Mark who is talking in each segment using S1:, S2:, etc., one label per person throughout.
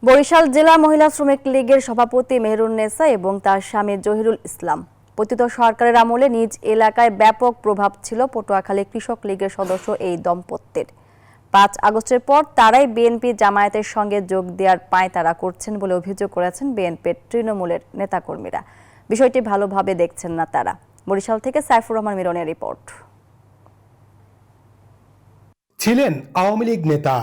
S1: বরিশাল জেলা মহিলা শ্রমিক লীগের সভাপতি মেহেরুন্নেসা এবং তার স্বামী জহিরুল ইসলাম। পতিত সরকারের আমলে নিজ এলাকায় ব্যাপক প্রভাব ছিল পটুয়াখালী কৃষক লীগের সদস্য এই দম্পতির। ৫ আগস্টের পর তারাই বিএনপি জামায়াতের সঙ্গে যোগ দেওয়ার পাঁয়তারা করছেন বলে অভিযোগ করেছেন বিএনপির তৃণমূলের নেতাকর্মীরা। বিষয়টি ভালোভাবে দেখছেন না তারা। বরিশাল থেকে সাইফুর রহমান মিরনের রিপোর্ট।
S2: ছিলেন আওয়ামী লীগ নেতা,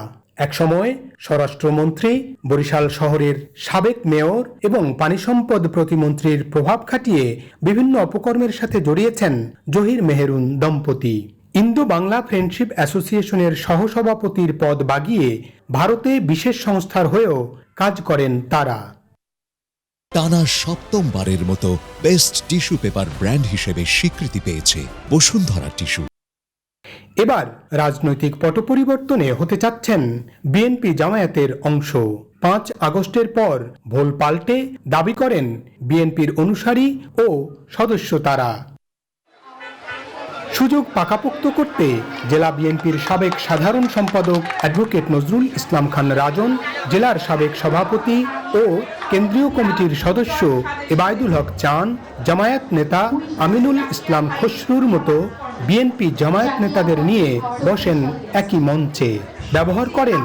S2: একসময় স্বরাষ্ট্রমন্ত্রী, বরিশাল শহরের সাবেক মেয়র এবং পানি সম্পদ প্রতিমন্ত্রীর প্রভাব খাটিয়ে বিভিন্ন অপকর্মের সাথে জড়িয়েছেন জহির মেহেরুন দম্পতি। ইন্দো বাংলা ফ্রেন্ডশিপ অ্যাসোসিয়েশনের সহসভাপতির পদ বাগিয়ে ভারতে বিশেষ সংস্থার হয়েও কাজ করেন তারা।
S3: টানা সপ্তমবারের মতো বেস্ট টিস্যু পেপার ব্র্যান্ড হিসেবে স্বীকৃতি পেয়েছে বসুন্ধরা টিস্যু।
S2: এবার রাজনৈতিক পট পরিবর্তনে হতে চাচ্ছেন বিএনপি জামায়াতের অংশ। ৫ আগস্টের পর ভোল পাল্টে দাবি করেন বিএনপির অনুসারী ও সদস্য তারা। সুযোগ পাকাপোক্ত করতে জেলা বিএনপির সাবেক সাধারণ সম্পাদক অ্যাডভোকেট নজরুল ইসলাম খান রাজন, জেলার সাবেক সভাপতি ও কেন্দ্রীয় কমিটির সদস্য এবায়দুল হক চান, জামায়াত নেতা আমিনুল ইসলাম খসরুর মতো বিএনপি জামায়াত নেতাদের নিয়ে বসেন একই মঞ্চে। ব্যবহার করেন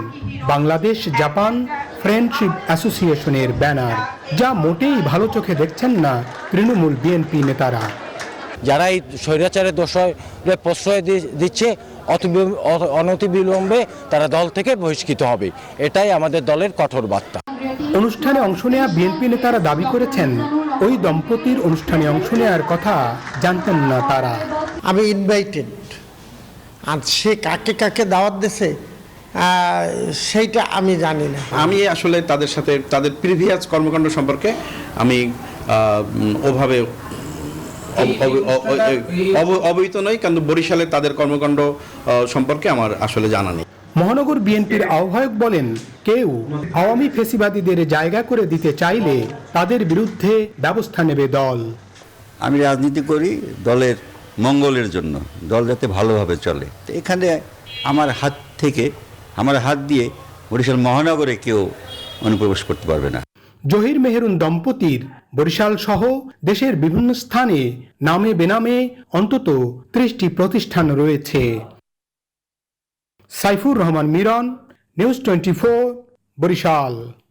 S2: বাংলাদেশ জাপান ফ্রেন্ডশিপ অ্যাসোসিয়েশনের ব্যানার, যা মোটেই ভালো চোখে দেখছেন না তৃণমূল বিএনপি নেতারা।
S4: যারা এই স্বৈরাচারের দোষরে প্রশ্রয় দিচ্ছে অনতিবিলম্বে তারা দল থেকে বহিষ্কৃত হবে, এটাই আমাদের দলের কঠোর বার্তা।
S2: অনুষ্ঠানে অংশ নেওয়া বিএনপি নেতারা দাবি করেছেন ওই দম্পতির অনুষ্ঠানে অংশ নেওয়ার কথা জানতেন না তারা।
S5: আমি ইনভাইটেড, আর সে কাকে কাকে দাওয়াত দিয়েছে সেইটা আমি জানি না।
S6: আমি আসলে তাদের সাথে তাদের প্রিভিয়াস কর্মকাণ্ড সম্পর্কে আমি ওভাবে অবহিত নই, কিন্তু বরিশালে তাদের কর্মকাণ্ড সম্পর্কে আমার আসলে জানা নেই।
S2: মহানগর বিএনপির আহ্বায়ক বলেন, কেউ আওয়ামী ফেসিবাদীদের জায়গা করে দিতে চাইলে তাদের বিরুদ্ধে ব্যবস্থা নেবে দল।
S7: আমি রাজনীতি করি দলের মঙ্গলের জন্য, দল যাতে ভালোভাবে চলে। এখানে আমার হাত দিয়ে বরিশাল মহানগরে কেউ অনুপ্রবেশ করতে পারবে না।
S2: জহির মেহেরুন দম্পতির বরিশাল সহ দেশের বিভিন্ন স্থানে নামে বেনামে অন্তত ৩০টি প্রতিষ্ঠান রয়েছে। সাইফুর রহমান মিরন, নিউজ 24, বরিশাল।